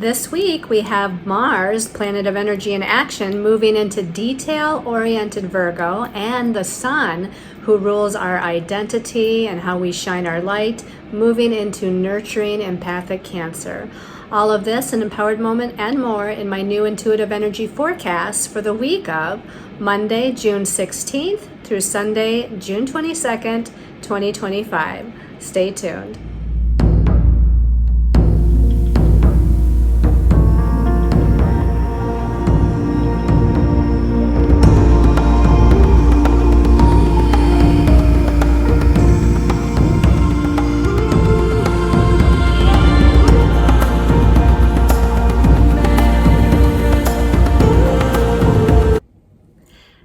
This week we have Mars, planet of energy and action, moving into detail-oriented Virgo, and the Sun, who rules our identity and how we shine our light, moving into nurturing empathic Cancer. All of this, an empowered moment and more in my new intuitive energy forecast for the week of Monday, June 16th through Sunday, June 22nd, 2025. Stay tuned.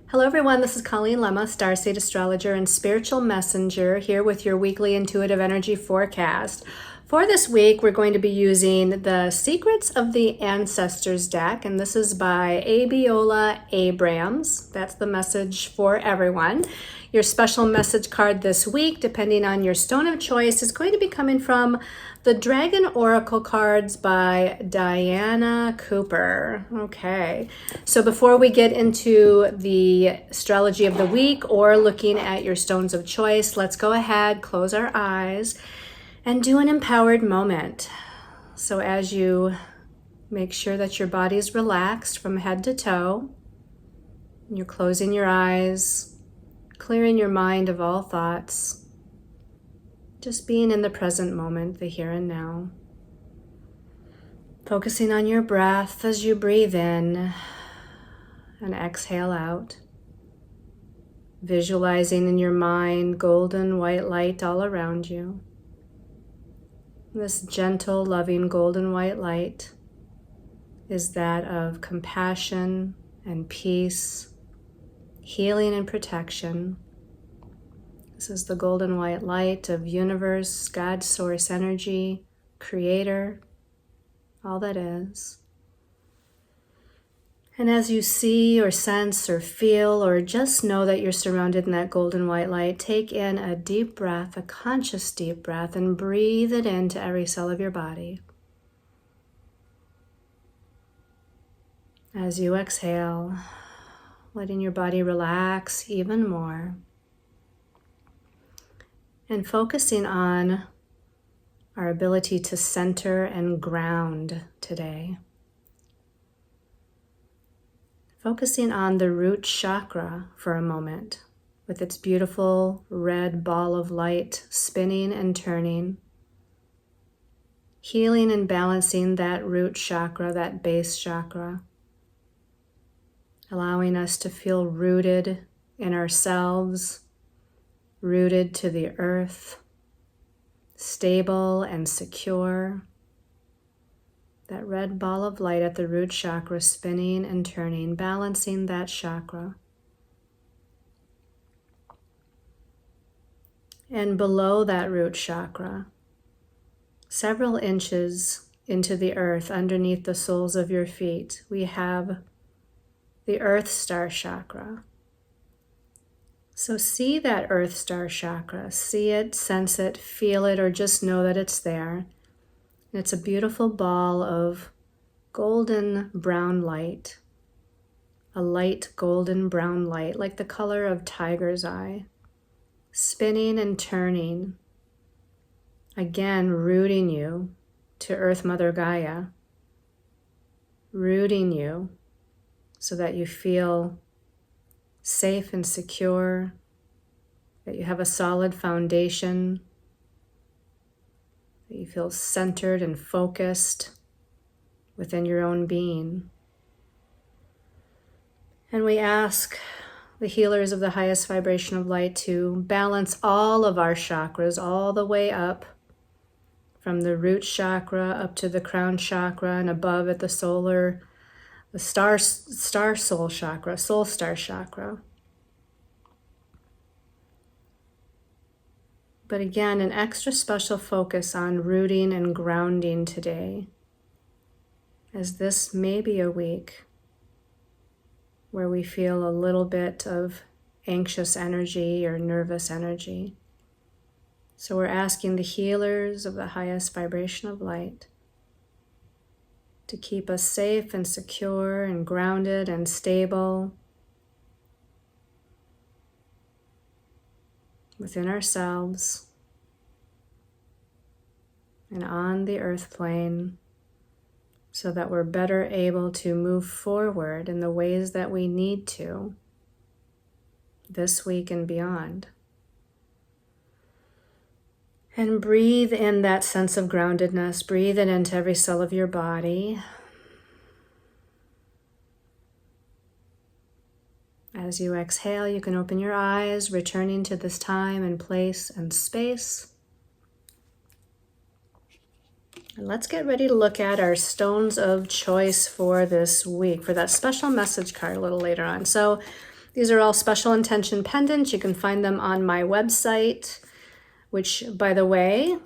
Hello everyone, this is Colleen Lemma, Starseed Astrologer and Spiritual Messenger, here with your weekly intuitive energy forecast. For this week, we're going to be using the Secrets of the Ancestors deck, and this is by Abiola Abrams. That's the message for everyone. Your special message card this week, depending on your stone of choice, is going to be coming from the Dragon Oracle cards by Diana Cooper. Okay, so before we get into the astrology of the week or looking at your stones of choice, let's go ahead, close our eyes, and do an empowered moment. So as you make sure that your body's relaxed from head to toe, you're closing your eyes, clearing your mind of all thoughts, just being in the present moment, the here and now. Focusing on your breath as you breathe in and exhale out. Visualizing in your mind golden white light all around you. This gentle, loving golden white light is that of compassion and peace, healing and protection. This is the golden white light of universe, God, source energy, creator, all that is. And as you see or sense or feel or just know that you're surrounded in that golden white light, take in a deep breath, a conscious deep breath, and breathe it into every cell of your body. As you exhale, letting your body relax even more. And focusing on our ability to center and ground today. Focusing on the root chakra for a moment, with its beautiful red ball of light spinning and turning. Healing and balancing that root chakra, that base chakra. Allowing us to feel rooted in ourselves, rooted to the earth, stable and secure. That red ball of light at the root chakra spinning and turning, balancing that chakra. And below that root chakra, several inches into the earth underneath the soles of your feet, we have the Earth Star Chakra. So see that Earth Star Chakra, see it, sense it, feel it, or just know that it's there. And it's a beautiful ball of golden brown light, a light golden brown light, like the color of tiger's eye, spinning and turning, again rooting you to Earth Mother Gaia, rooting you so that you feel safe and secure, that you have a solid foundation, that you feel centered and focused within your own being. And we ask the healers of the highest vibration of light to balance all of our chakras all the way up from the root chakra up to the crown chakra and above at the star soul chakra, soul star chakra. But again, an extra special focus on rooting and grounding today, as this may be a week where we feel a little bit of anxious energy or nervous energy. So we're asking the healers of the highest vibration of light to keep us safe and secure and grounded and stable within ourselves and on the earth plane, so that we're better able to move forward in the ways that we need to this week and beyond. And breathe in that sense of groundedness. Breathe it into every cell of your body. As you exhale, you can open your eyes, returning to this time and place and space. And let's get ready to look at our stones of choice for this week, for that special message card a little later on. So these are all special intention pendants. You can find them on my website, which, by the way,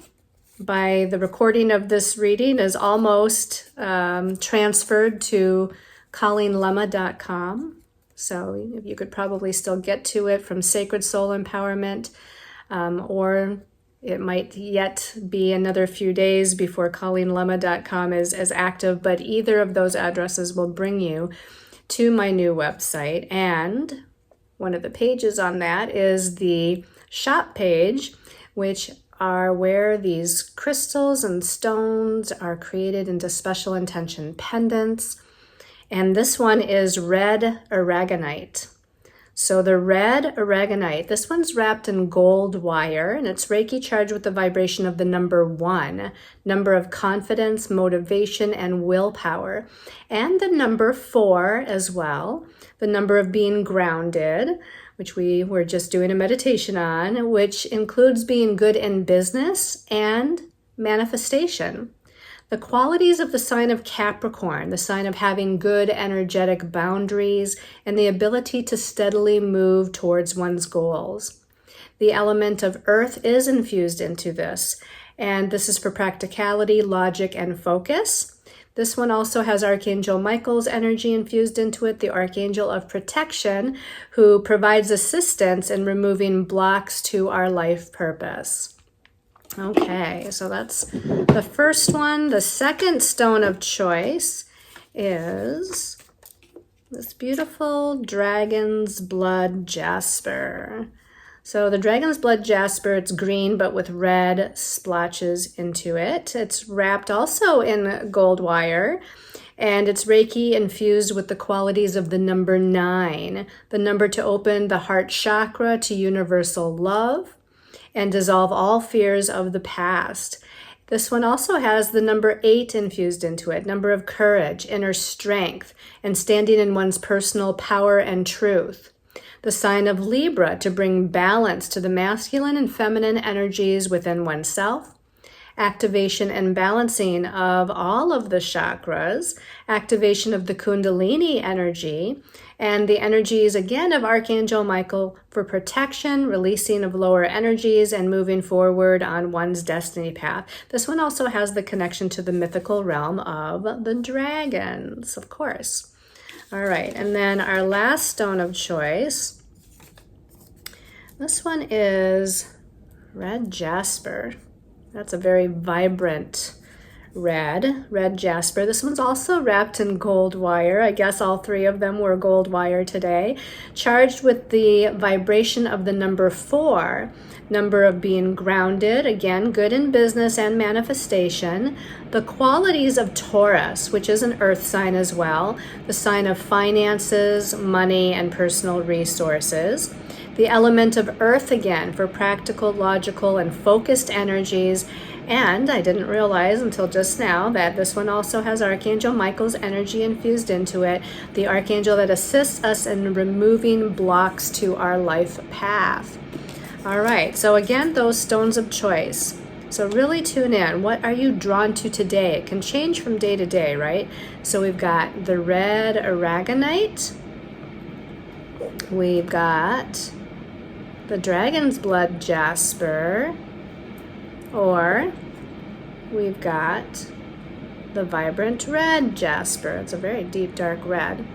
by the recording of this reading is almost transferred to ColleenLemma.com. So you could probably still get to it from Sacred Soul Empowerment, or it might yet be another few days before ColleenLemma.com is active, but either of those addresses will bring you to my new website. And one of the pages on that is the shop page, which are where these crystals and stones are created into special intention pendants. And this one is red aragonite. So the red aragonite, this one's wrapped in gold wire, and it's Reiki charged with the vibration of the number 1, number of confidence, motivation, and willpower, and the number 4 as well, the number of being grounded, which we were just doing a meditation on, which includes being good in business and manifestation. The qualities of the sign of Capricorn, the sign of having good energetic boundaries and the ability to steadily move towards one's goals. The element of earth is infused into this, and this is for practicality, logic, and focus. This one also has Archangel Michael's energy infused into it, the Archangel of Protection, who provides assistance in removing blocks to our life purpose. Okay, so that's the first one. The second stone of choice is this beautiful dragon's blood jasper. So the dragon's blood jasper, it's green but with red splotches into it. It's wrapped also in gold wire, and it's Reiki infused with the qualities of the number 9, the number to open the heart chakra to universal love and dissolve all fears of the past. This one also has the number 8 infused into it, number of courage, inner strength, and standing in one's personal power and truth. The sign of Libra, to bring balance to the masculine and feminine energies within oneself. Activation and balancing of all of the chakras, activation of the Kundalini energy, and the energies again of Archangel Michael for protection, releasing of lower energies, and moving forward on one's destiny path. This one also has the connection to the mythical realm of the dragons, of course. All right, and then our last stone of choice, this one is red jasper. That's a very vibrant red jasper. This one's also wrapped in gold wire. I guess all 3 of them were gold wire today. Charged with the vibration of the number 4, number of being grounded, again, good in business and manifestation. The qualities of Taurus, which is an earth sign as well, the sign of finances, money, and personal resources. The element of earth again for practical, logical, and focused energies. And I didn't realize until just now that this one also has Archangel Michael's energy infused into it, the archangel that assists us in removing blocks to our life path. All right, so again, those stones of choice. So really tune in. What are you drawn to today? It can change from day to day, right? So we've got the red aragonite. We've got the dragon's blood jasper, or we've got the vibrant red jasper. It's a very deep, dark red.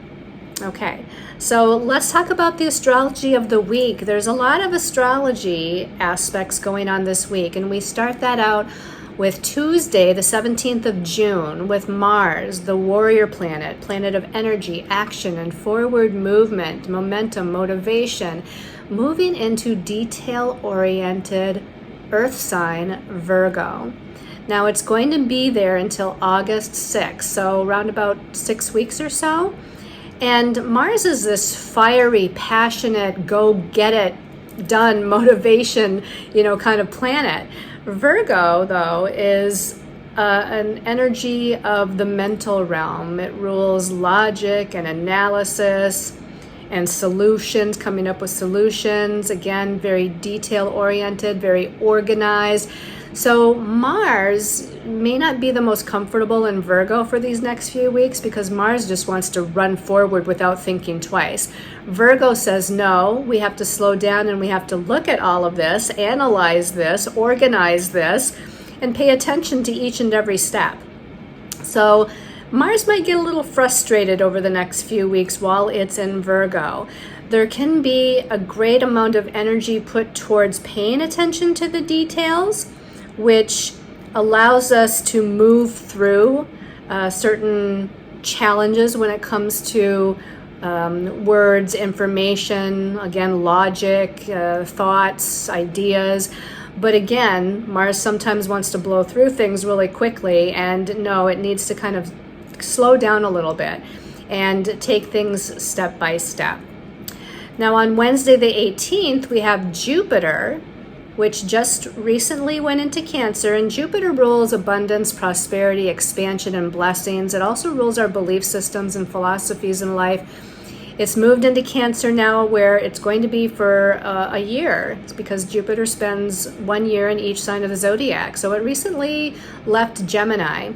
Okay, so let's talk about the astrology of the week. There's a lot of astrology aspects going on this week, and we start that out with Tuesday, the 17th of June, with Mars, the warrior planet, planet of energy, action, and forward movement, momentum, motivation, moving into detail-oriented Earth sign Virgo. Now it's going to be there until August 6th, so around about 6 weeks or so. And Mars is this fiery, passionate, go get it done motivation, kind of planet. Virgo, though, is an energy of the mental realm. It rules logic and analysis and solutions, coming up with solutions. Again, very detail-oriented, very organized. So Mars may not be the most comfortable in Virgo for these next few weeks because Mars just wants to run forward without thinking twice. Virgo says, no, we have to slow down and we have to look at all of this, analyze this, organize this, and pay attention to each and every step. So Mars might get a little frustrated over the next few weeks while it's in Virgo. There can be a great amount of energy put towards paying attention to the details, which allows us to move through certain challenges when it comes to words, information, again, logic, thoughts, ideas. But again, Mars sometimes wants to blow through things really quickly, and no, it needs to kind of slow down a little bit and take things step by step. Now on Wednesday the 18th, we have Jupiter, which just recently went into Cancer, and Jupiter rules abundance, prosperity, expansion, and blessings. It also rules our belief systems and philosophies in life. It's moved into Cancer now, where it's going to be for a year. It's because Jupiter spends 1 year in each sign of the zodiac. So it recently left Gemini.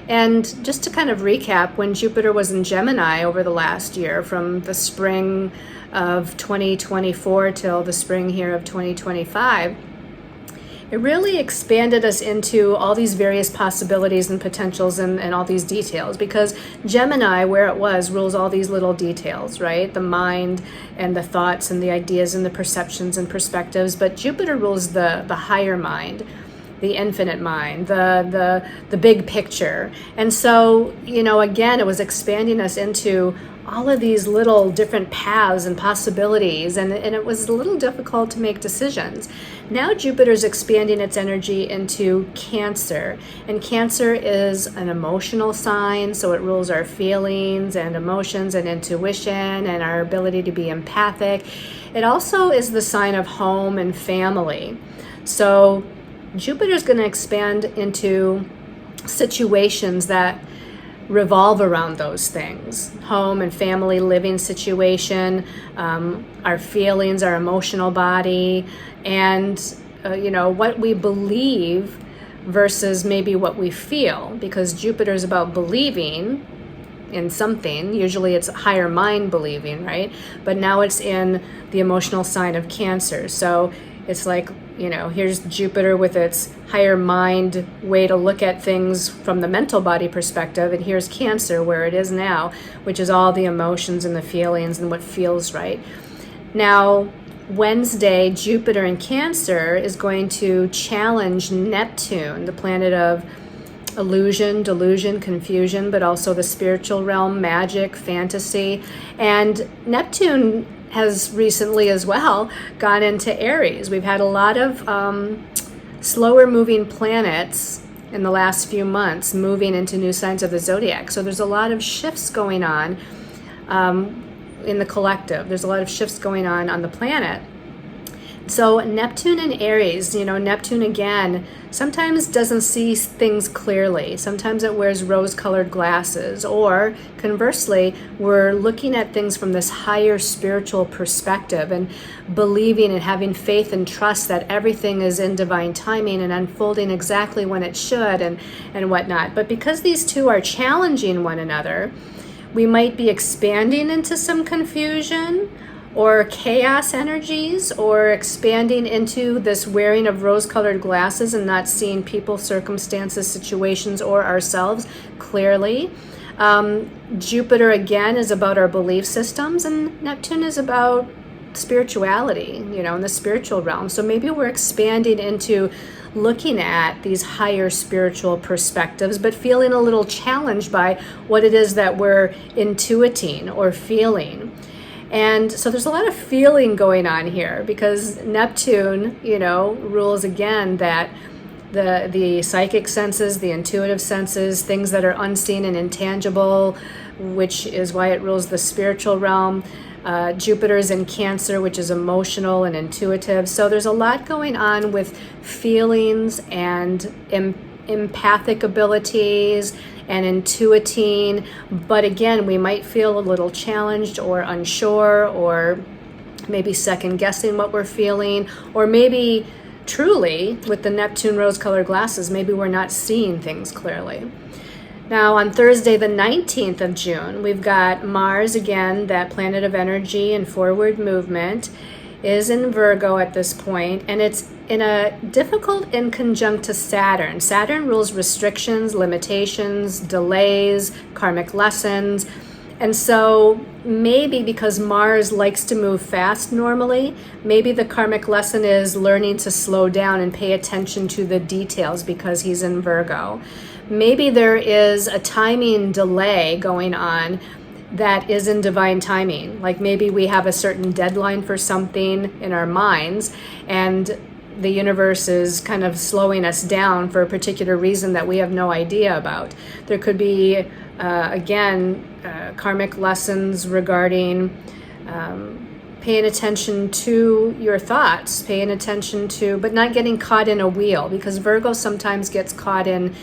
And just to kind of recap, when Jupiter was in Gemini over the last year, from the spring of 2024 till the spring here of 2025, it really expanded us into all these various possibilities and potentials and all these details, because Gemini, where it was, rules all these little details, right? The mind and the thoughts and the ideas and the perceptions and perspectives. But Jupiter rules the higher mind, the infinite mind, the big picture. And so, again, it was expanding us into all of these little different paths and possibilities, and it was a little difficult to make decisions. Now Jupiter's expanding its energy into Cancer, and Cancer is an emotional sign, so it rules our feelings and emotions and intuition and our ability to be empathic. It also is the sign of home and family. So Jupiter's going to expand into situations that revolve around those things: home and family, living situation, our feelings, our emotional body, and what we believe versus maybe what we feel, because Jupiter is about believing in something. Usually it's higher mind believing, right? But now it's in the emotional sign of Cancer. So it's like, here's Jupiter with its higher mind way to look at things from the mental body perspective, and here's Cancer where it is now, which is all the emotions and the feelings and what feels right. Now, Wednesday, Jupiter in Cancer is going to challenge Neptune, the planet of illusion, delusion, confusion, but also the spiritual realm, magic, fantasy. And Neptune has recently as well gone into Aries. We've had a lot of slower moving planets in the last few months moving into new signs of the zodiac. So there's a lot of shifts going on in the collective. There's a lot of shifts going on the planet. So Neptune and Aries, Neptune again, sometimes doesn't see things clearly. Sometimes it wears rose-colored glasses, or conversely, we're looking at things from this higher spiritual perspective and believing and having faith and trust that everything is in divine timing and unfolding exactly when it should and whatnot. But because these two are challenging one another, we might be expanding into some confusion or chaos energies, or expanding into this wearing of rose-colored glasses and not seeing people, circumstances, situations, or ourselves clearly. Jupiter, again, is about our belief systems, and Neptune is about spirituality, in the spiritual realm. So maybe we're expanding into looking at these higher spiritual perspectives, but feeling a little challenged by what it is that we're intuiting or feeling. And so there's a lot of feeling going on here, because Neptune, rules again that the psychic senses, the intuitive senses, things that are unseen and intangible, which is why it rules the spiritual realm. Jupiter's in Cancer, which is emotional and intuitive. So there's a lot going on with feelings and empathic abilities and intuiting. But again, we might feel a little challenged or unsure, or maybe second guessing what we're feeling, or maybe truly with the Neptune rose-colored glasses, maybe we're not seeing things clearly. Now, on Thursday, the 19th of June, we've got Mars again, that planet of energy and forward movement, is in Virgo at this point, and it's in a difficult inconjunct to Saturn. Saturn rules restrictions, limitations, delays, karmic lessons. And so maybe because Mars likes to move fast normally, maybe the karmic lesson is learning to slow down and pay attention to the details because he's in Virgo. Maybe there is a timing delay going on that is in divine timing. Like maybe we have a certain deadline for something in our minds, and the universe is kind of slowing us down for a particular reason that we have no idea about. There could be, karmic lessons regarding paying attention to your thoughts, paying attention to, but not getting caught in a wheel, because Virgo sometimes gets caught in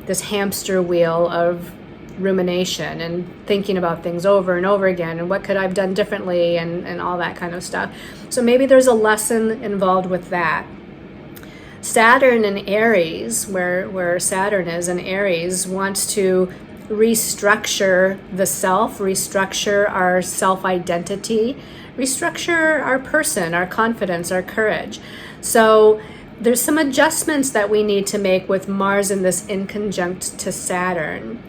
this hamster wheel of rumination and thinking about things over and over again, and what could I have done differently, and all that kind of stuff. So maybe there's a lesson involved with that. Saturn in Aries, where Saturn is in Aries, wants to restructure the self, restructure our self-identity, restructure our person, our confidence, our courage. So there's some adjustments that we need to make with Mars in this inconjunct to Saturn.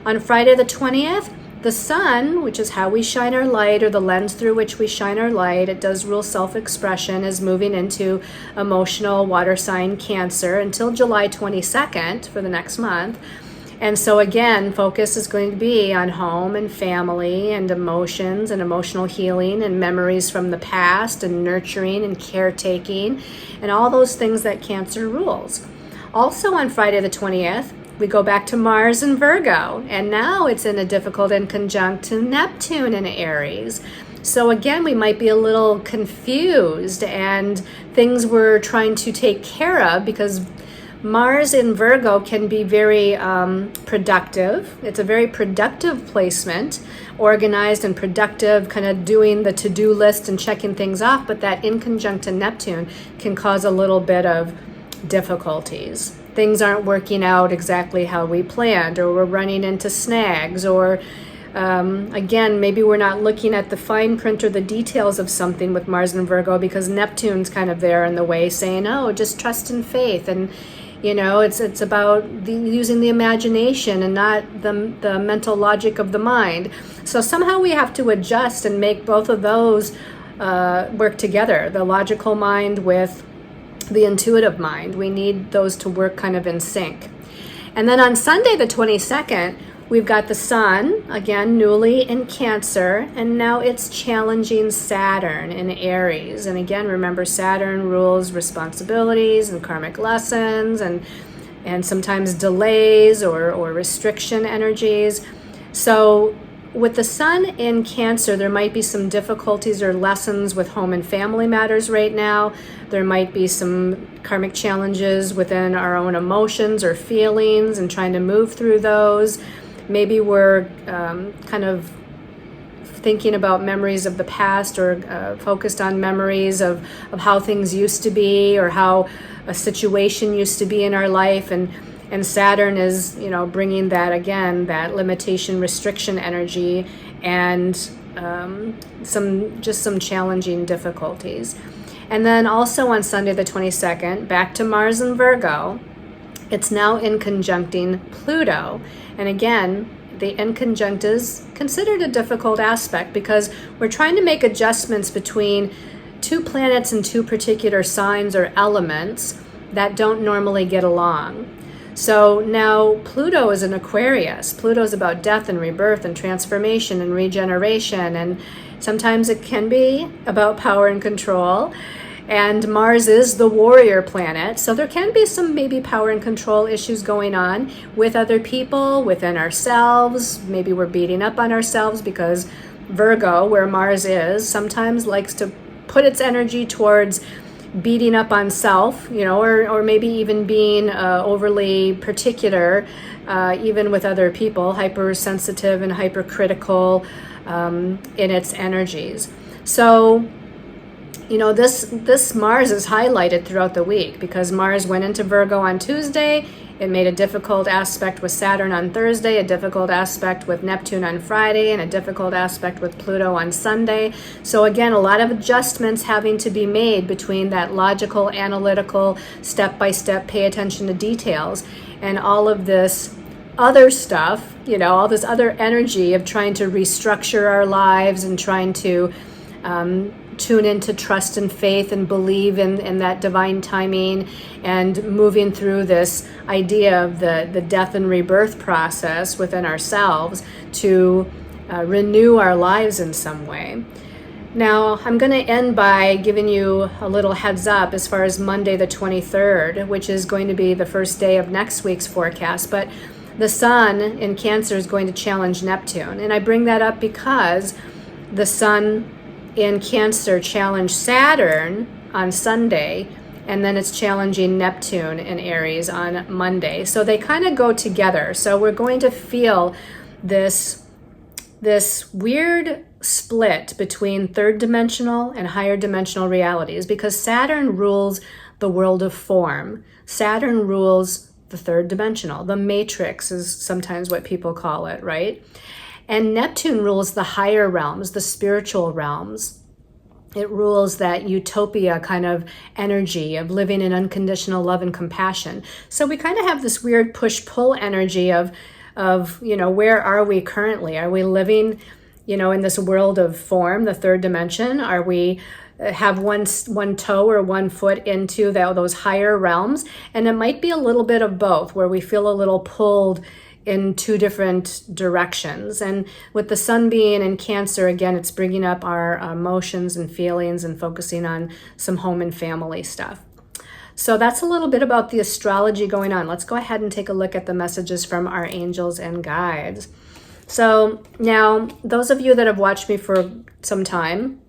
On Friday the 20th, the sun, which is how we shine our light, or the lens through which we shine our light, it does rule self-expression, is moving into emotional water sign Cancer until July 22nd for the next month. And so again, focus is going to be on home and family and emotions and emotional healing and memories from the past and nurturing and caretaking and all those things that Cancer rules. Also on Friday the 20th, we go back to Mars in Virgo, and now it's in a difficult inconjunct to Neptune in Aries. So again, we might be a little confused, and things we're trying to take care of, because Mars in Virgo can be very productive. It's a very productive placement, organized and productive, kind of doing the to-do list and checking things off, but that inconjunct to Neptune can cause a little bit of difficulties. Things aren't working out exactly how we planned, or we're running into snags, or again, maybe we're not looking at the fine print or the details of something with Mars and Virgo, because Neptune's kind of there in the way saying, oh, just trust and faith. And it's about using the imagination and not the mental logic of the mind. So somehow we have to adjust and make both of those work together, the logical mind with the intuitive mind. We need those to work kind of in sync. And then on Sunday the 22nd, we've got the sun, again, newly in Cancer, and now it's challenging Saturn in Aries. And again, remember, Saturn rules responsibilities and karmic lessons and sometimes delays or restriction energies. So with the sun in Cancer, there might be some difficulties or lessons with home and family matters right now. There might be some karmic challenges within our own emotions or feelings and trying to move through those. Maybe we're kind of thinking about memories of the past, or focused on memories of how things used to be, or how a situation used to be in our life. And Saturn is, bringing that, again, that limitation, restriction energy, and some challenging difficulties. And then also on Sunday the 22nd, back to Mars in Virgo, it's now inconjuncting Pluto. And again, the inconjunct is considered a difficult aspect, because we're trying to make adjustments between two planets in two particular signs or elements that don't normally get along. So now Pluto is in Aquarius. Pluto is about death and rebirth and transformation and regeneration, and sometimes it can be about power and control. And Mars is the warrior planet, so there can be some maybe power and control issues going on with other people, within ourselves. Maybe we're beating up on ourselves because Virgo, where Mars is, sometimes likes to put its energy towards beating up on self, or maybe even being overly particular, even with other people, hypersensitive and hypercritical in its energies. So, this Mars is highlighted throughout the week because Mars went into Virgo on Tuesday. It made a difficult aspect with Saturn on Thursday, a difficult aspect with Neptune on Friday, and a difficult aspect with Pluto on Sunday. So again, a lot of adjustments having to be made between that logical, analytical, step-by-step, pay attention to details, and all of this other stuff, all this other energy of trying to restructure our lives and trying to tune into trust and faith and believe in that divine timing, and moving through this idea of the death and rebirth process within ourselves to renew our lives in some way. Now, I'm going to end by giving you a little heads up as far as Monday the 23rd, which is going to be the first day of next week's forecast, but the Sun in Cancer is going to challenge Neptune. And I bring that up because the Sun in Cancer challenged Saturn on Sunday, and then it's challenging Neptune in Aries on Monday. So they kind of go together. So we're going to feel this weird split between third dimensional and higher dimensional realities, because Saturn rules the world of form. Saturn rules the third dimensional. The matrix is sometimes what people call it, right? And Neptune rules the higher realms, the spiritual realms. It rules that utopia kind of energy of living in unconditional love and compassion. So we kind of have this weird push-pull energy of where are we currently? Are we living, in this world of form, the third dimension? Are we have one toe or one foot into those higher realms? And it might be a little bit of both, where we feel a little pulled in two different directions. And with the Sun being in Cancer, again, it's bringing up our emotions and feelings and focusing on some home and family stuff. So that's a little bit about the astrology going on. Let's go ahead and take a look at the messages from our angels and guides. So now, those of you that have watched me for some time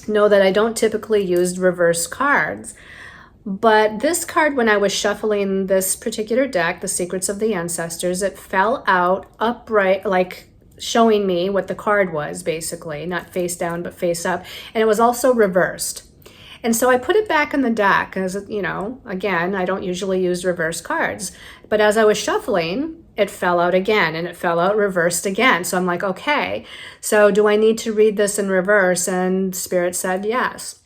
know that I don't typically use reverse cards. But this card, when I was shuffling this particular deck, The Secrets of the Ancestors, it fell out upright, like showing me what the card was, basically, not face down, but face up. And it was also reversed. And so I put it back in the deck, as again, I don't usually use reverse cards. But as I was shuffling, it fell out again, and it fell out reversed again. So I'm like, okay, so do I need to read this in reverse? And Spirit said yes.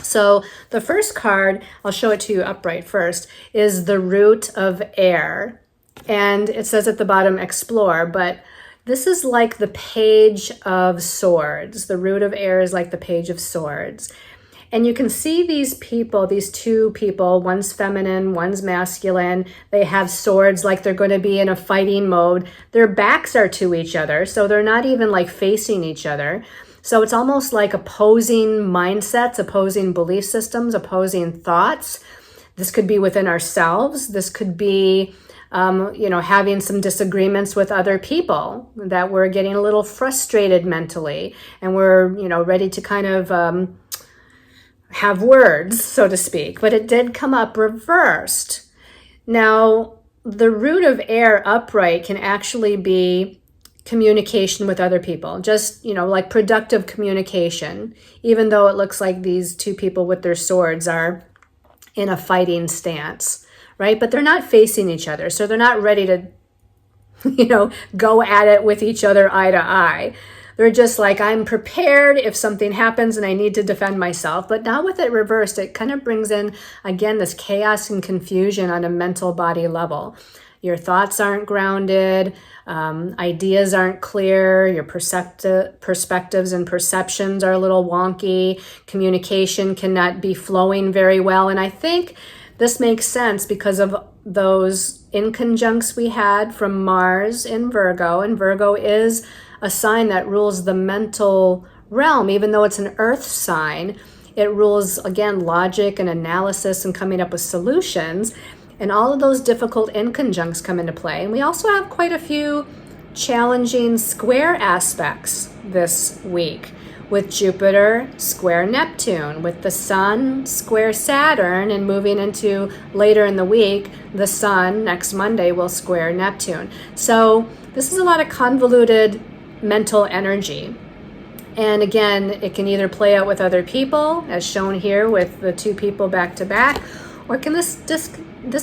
So the first card, I'll show it to you upright first, is the Root of Air. And it says at the bottom, explore, but this is like the Page of Swords. The Root of Air is like the Page of Swords. And you can see these people, these two people, one's feminine, one's masculine. They have swords like they're going to be in a fighting mode. Their backs are to each other, so they're not even like facing each other. So it's almost like opposing mindsets, opposing belief systems, opposing thoughts. This could be within ourselves. This could be, having some disagreements with other people, that we're getting a little frustrated mentally, and we're, ready to kind of have words, so to speak. But it did come up reversed. Now, the Root of Air upright can actually be communication with other people, just, like productive communication, even though it looks like these two people with their swords are in a fighting stance, right? But they're not facing each other, so they're not ready to, go at it with each other eye to eye. They're just like, I'm prepared if something happens and I need to defend myself. But now with it reversed, it kind of brings in, again, this chaos and confusion on a mental body level. your thoughts aren't grounded, ideas aren't clear, your perspectives and perceptions are a little wonky, communication cannot be flowing very well. And I think this makes sense because of those inconjuncts we had from Mars in Virgo, and Virgo is a sign that rules the mental realm. Even though it's an earth sign, it rules, again, logic and analysis and coming up with solutions. And all of those difficult inconjuncts come into play. And we also have quite a few challenging square aspects this week, with Jupiter square Neptune, with the Sun square Saturn, and moving into later in the week, the Sun next Monday will square Neptune. So this is a lot of convoluted mental energy. And again, it can either play out with other people, as shown here with the two people back to back, or can this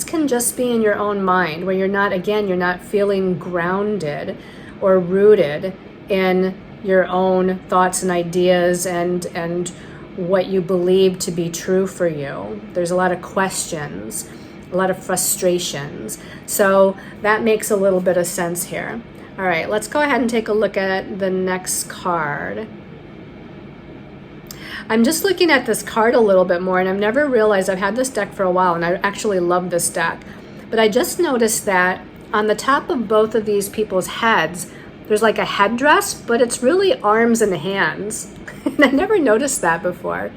can just be in your own mind, where you're not feeling grounded or rooted in your own thoughts and ideas and what you believe to be true for you. There's a lot of questions, a lot of frustrations. So that makes a little bit of sense here. All right, let's go ahead and take a look at the next card. I'm just looking at this card a little bit more, and I've never realized I've had this deck for a while, and I actually love this deck. But I just noticed that on the top of both of these people's heads, there's like a headdress, but it's really arms and hands. And I never noticed that before.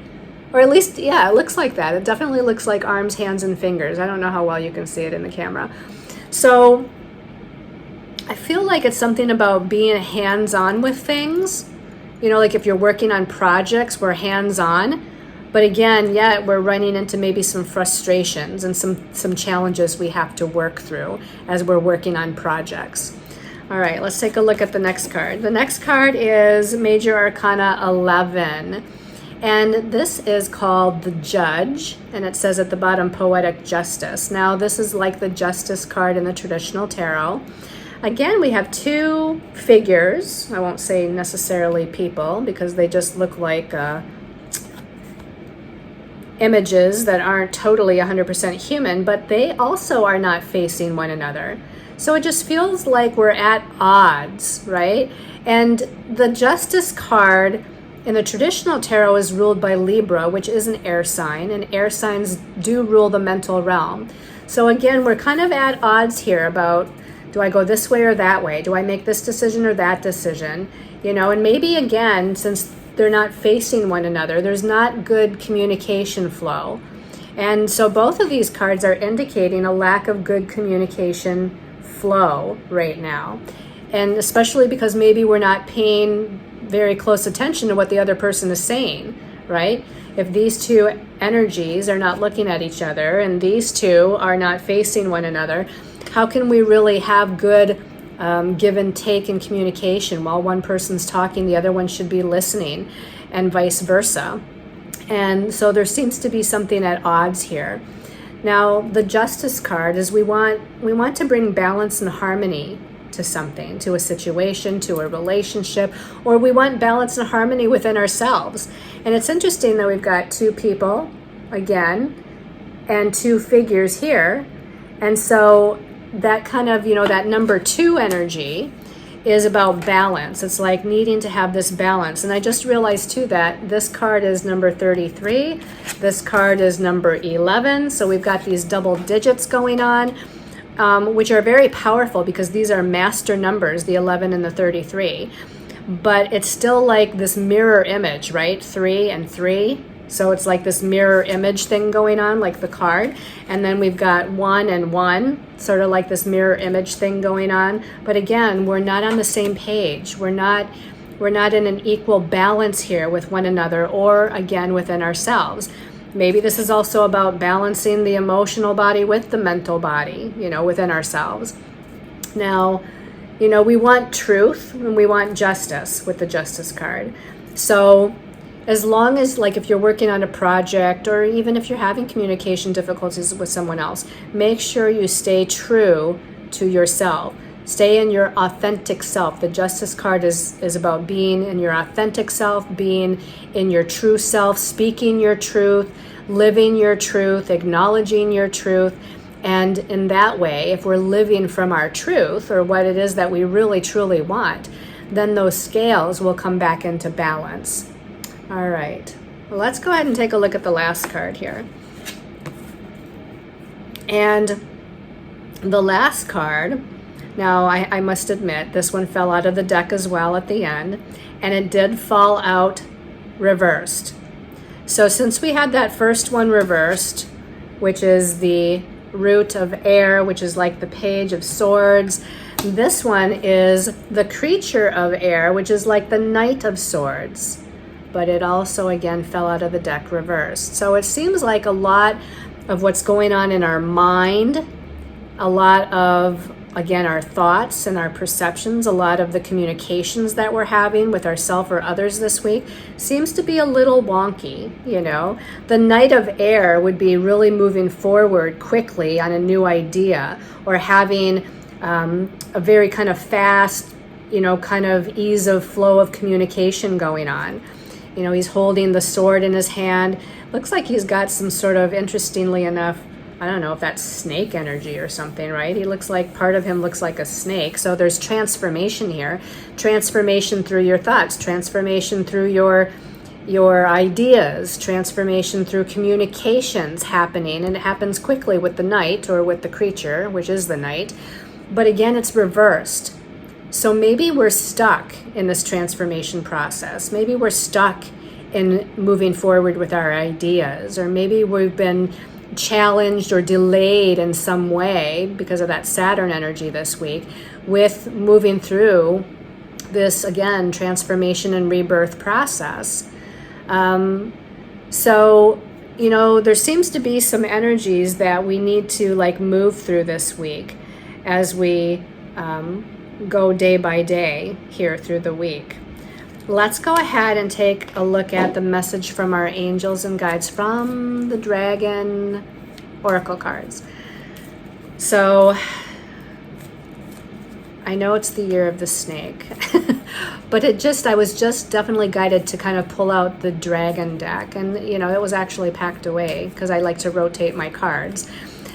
Or at least, yeah, it looks like that. It definitely looks like arms, hands, and fingers. I don't know how well you can see it in the camera. So I feel like it's something about being hands-on with things. You know, like if you're working on projects, we're hands-on. But again, yet we're running into maybe some frustrations and some challenges we have to work through as we're working on projects. All right, let's take a look at the next card. The next card is Major Arcana 11. And this is called the Judge, and it says at the bottom, Poetic Justice. Now, this is like the Justice card in the traditional tarot. Again, we have two figures. I won't say necessarily people, because they just look like images that aren't totally 100% human, but they also are not facing one another. So it just feels like we're at odds, right? And the Justice card in the traditional tarot is ruled by Libra, which is an air sign, and air signs do rule the mental realm. So again, we're kind of at odds here about, do I go this way or that way? Do I make this decision or that decision? You know, and maybe again, since they're not facing one another, there's not good communication flow. And so both of these cards are indicating a lack of good communication flow right now. And especially because maybe we're not paying very close attention to what the other person is saying, right? If these two energies are not looking at each other and these two are not facing one another, how can we really have good give and take in communication? While one person's talking, the other one should be listening, and vice versa. And so there seems to be something at odds here. Now, the Justice card is we want to bring balance and harmony to something, to a situation, to a relationship, or we want balance and harmony within ourselves. And it's interesting that we've got two people, again, and two figures here. And so that kind of, you know, that number 2 energy is about balance. It's like needing to have this balance. And I just realized too that this card is number 33. This card is number 11. So we've got these double digits going on, which are very powerful because these are master numbers, the 11 and the 33. But it's still like this mirror image, right? 3 and 3. So it's like this mirror image thing going on, like the card. And then we've got 1 and 1, sort of like this mirror image thing going on. But again, we're not on the same page. We're not in an equal balance here with one another, or again, within ourselves. Maybe this is also about balancing the emotional body with the mental body, you know, within ourselves. Now, you know, we want truth and we want justice with the Justice card. So as long as, like, if you're working on a project, or even if you're having communication difficulties with someone else, make sure you stay true to yourself. Stay in your authentic self. The Justice card is about being in your authentic self, being in your true self, speaking your truth, living your truth, acknowledging your truth, And in that way, if we're living from our truth or what it is that we really truly want, then those scales will come back into balance. All right, well, let's go ahead and take a look at the last card here. And the last card, now I must admit, this one fell out of the deck as well at the end, and it did fall out reversed. So since we had that first one reversed, which is the root of air, which is like the Page of Swords, this one is the creature of air, which is like the Knight of Swords. But it also, again, fell out of the deck reversed. So it seems like a lot of what's going on in our mind, a lot of, again, our thoughts and our perceptions, a lot of the communications that we're having with ourselves or others this week seems to be a little wonky, you know. The Knight of Air would be really moving forward quickly on a new idea, or having a very kind of fast, you know, kind of ease of flow of communication going on. You know, he's holding the sword in his hand. Looks like he's got some sort of, interestingly enough, I don't know if that's snake energy or something, right? He looks like, part of him looks like a snake. So there's transformation here. Transformation through your thoughts, transformation through your ideas, transformation through communications happening. And it happens quickly with the Knight, or with the creature, which is the Knight. But again, it's reversed. So maybe we're stuck in this transformation process. Maybe we're stuck in moving forward with our ideas, or maybe we've been challenged or delayed in some way because of that Saturn energy this week with moving through this, again, transformation and rebirth process. So, you know, there seems to be some energies that we need to like move through this week as we go day by day here through the week. Let's go ahead and take a look at the message from our angels and guides from the Dragon Oracle cards. So I know it's the year of the snake, but I was just definitely guided to kind of pull out the Dragon deck. And, you know, it was actually packed away because I like to rotate my cards.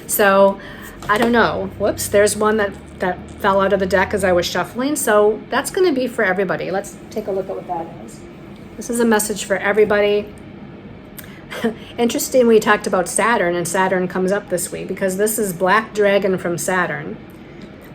So I don't know. Whoops, there's one that fell out of the deck as I was shuffling. So that's going to be for everybody. Let's take a look at what that is. This is a message for everybody. Interesting, we talked about Saturn, and Saturn comes up this week because this is Black Dragon from Saturn.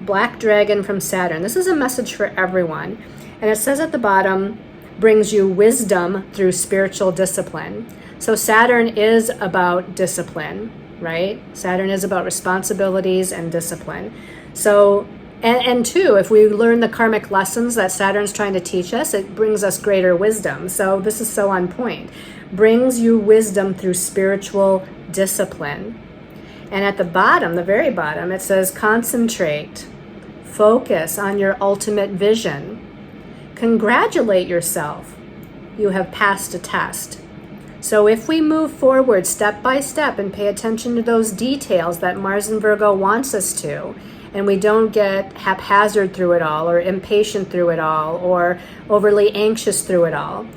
Black Dragon from Saturn. This is a message for everyone. And it says at the bottom, brings you wisdom through spiritual discipline. So Saturn is about discipline, right? Saturn is about responsibilities and discipline. So, and two, if we learn the karmic lessons that Saturn's trying to teach us, it brings us greater wisdom. So this is so on point. Brings you wisdom through spiritual discipline. And at the bottom, the very bottom, it says concentrate, focus on your ultimate vision. Congratulate yourself. You have passed a test. So if we move forward step by step and pay attention to those details that Mars and Virgo wants us to, and we don't get haphazard through it all, or impatient through it all, or overly anxious through it all,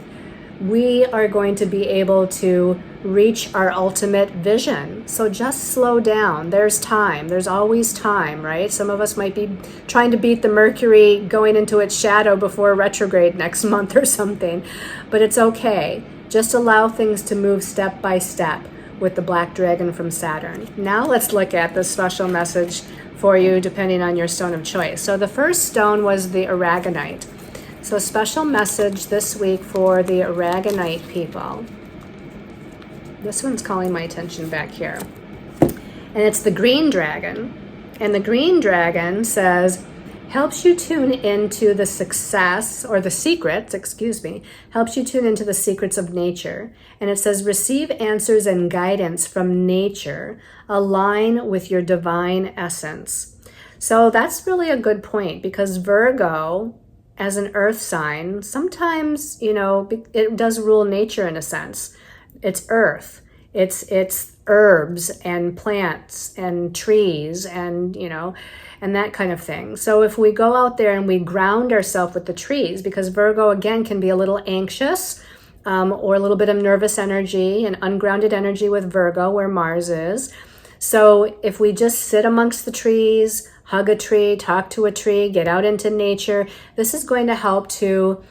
we are going to be able to reach our ultimate vision. So just slow down. There's time. There's always time, right? Some of us might be trying to beat the Mercury going into its shadow before retrograde next month or something, but it's okay. Just allow things to move step by step with the Black Dragon from Saturn. Now let's look at the special message for you depending on your stone of choice. So the first stone was the Aragonite. So special message this week for the Aragonite people. This one's calling my attention back here. And it's the Green Dragon. And the Green Dragon says, helps you tune into the success, or the secrets, helps you tune into the secrets of nature. And it says, receive answers and guidance from nature. Align with your divine essence. So that's really a good point, because Virgo, as an earth sign, sometimes, you know, it does rule nature in a sense. It's earth. It's herbs and plants and trees and, you know, and that kind of thing. So if we go out there and we ground ourselves with the trees, because Virgo, again, can be a little anxious or a little bit of nervous energy and ungrounded energy with Virgo, where Mars is. So if we just sit amongst the trees, hug a tree, talk to a tree, get out into nature, this is going to help to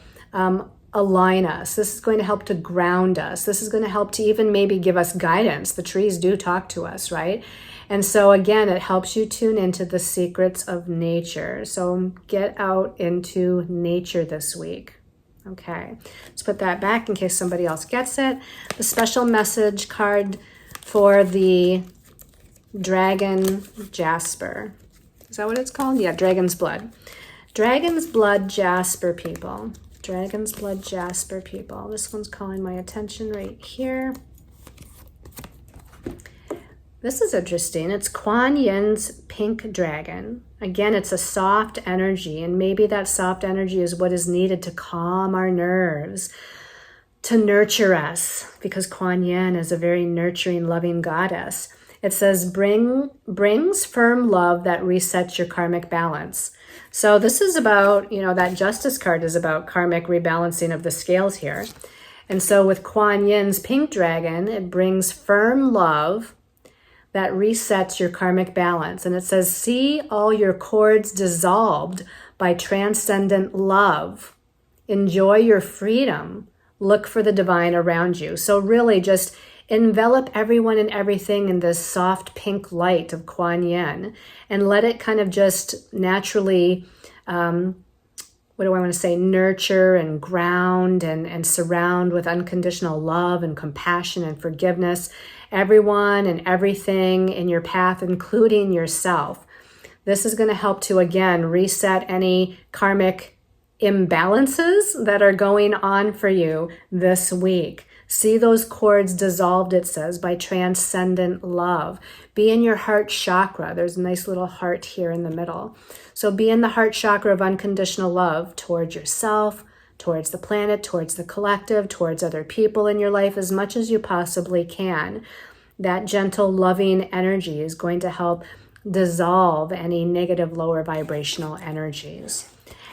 align us. This is going to help to ground us. This is going to help to even maybe give us guidance. The trees do talk to us, right? And so again, it helps you tune into the secrets of nature. So get out into nature this week. Okay, let's put that back in case somebody else gets it. The special message card for the Dragon Jasper. Is that what it's called? Yeah, Dragon's Blood. Dragon's Blood Jasper people. Dragon's Blood Jasper people. This one's calling my attention right here. This is interesting. It's Kuan Yin's pink dragon. Again, it's a soft energy, and maybe that soft energy is what is needed to calm our nerves, to nurture us, because Kuan Yin is a very nurturing, loving goddess. It says, brings firm love that resets your karmic balance. So this is about, that Justice card is about karmic rebalancing of the scales here. And so with Kuan Yin's pink dragon, it brings firm love that resets your karmic balance. And it says, see all your cords dissolved by transcendent love. Enjoy your freedom. Look for the divine around you. So really just envelop everyone and everything in this soft pink light of Kuan Yin and let it kind of just naturally, nurture and ground and surround with unconditional love and compassion and forgiveness everyone and everything in your path, including yourself. This is going to help to, again, reset any karmic imbalances that are going on for you this week. See those cords dissolved, it says, by transcendent love. Be in your heart chakra. There's a nice little heart here in the middle. So be in the heart chakra of unconditional love towards yourself, towards the planet, towards the collective, towards other people in your life as much as you possibly can. That gentle, loving energy is going to help dissolve any negative, lower vibrational energies.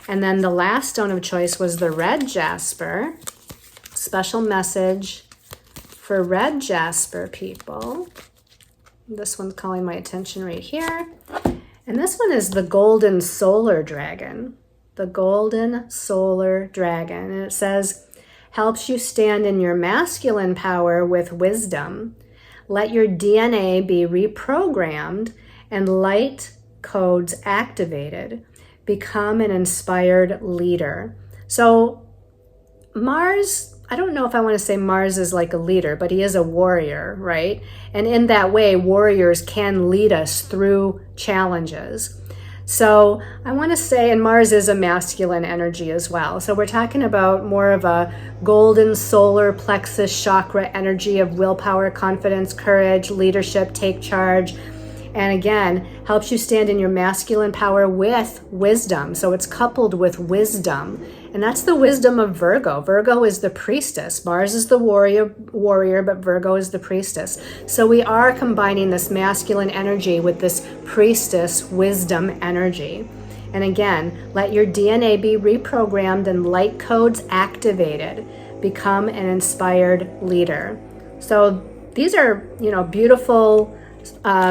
And then the last stone of choice was the red jasper. Special message for red jasper people. This one's calling my attention right here. And this one is the golden solar dragon. The golden solar dragon. And it says, helps you stand in your masculine power with wisdom. Let your DNA be reprogrammed and light codes activated. Become an inspired leader. So Mars, I don't know if I want to say Mars is like a leader, but he is a warrior, right? And in that way, warriors can lead us through challenges. So I want to say, and Mars is a masculine energy as well. So we're talking about more of a golden solar plexus chakra energy of willpower, confidence, courage, leadership, take charge. And again, helps you stand in your masculine power with wisdom. So it's coupled with wisdom. And that's the wisdom of Virgo. Virgo is the priestess. Mars is the warrior, but Virgo is the priestess. So we are combining this masculine energy with this priestess wisdom energy. And again, let your DNA be reprogrammed and light codes activated. Become an inspired leader. So these are, beautiful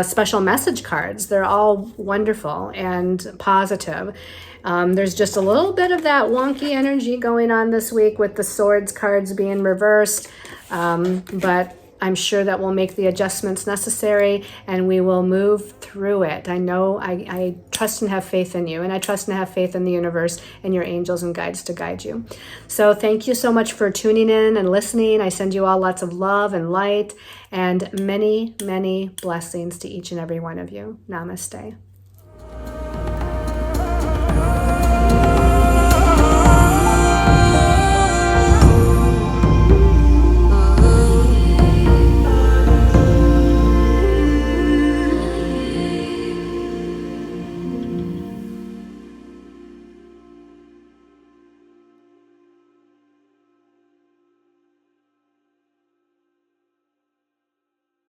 special message cards. They're all wonderful and positive. There's just a little bit of that wonky energy going on this week with the swords cards being reversed, but I'm sure that we'll make the adjustments necessary and we will move through it. I know I trust and have faith in you, and I trust and have faith in the universe and your angels and guides to guide you. So thank you so much for tuning in and listening. I send you all lots of love and light and many, many blessings to each and every one of you. Namaste.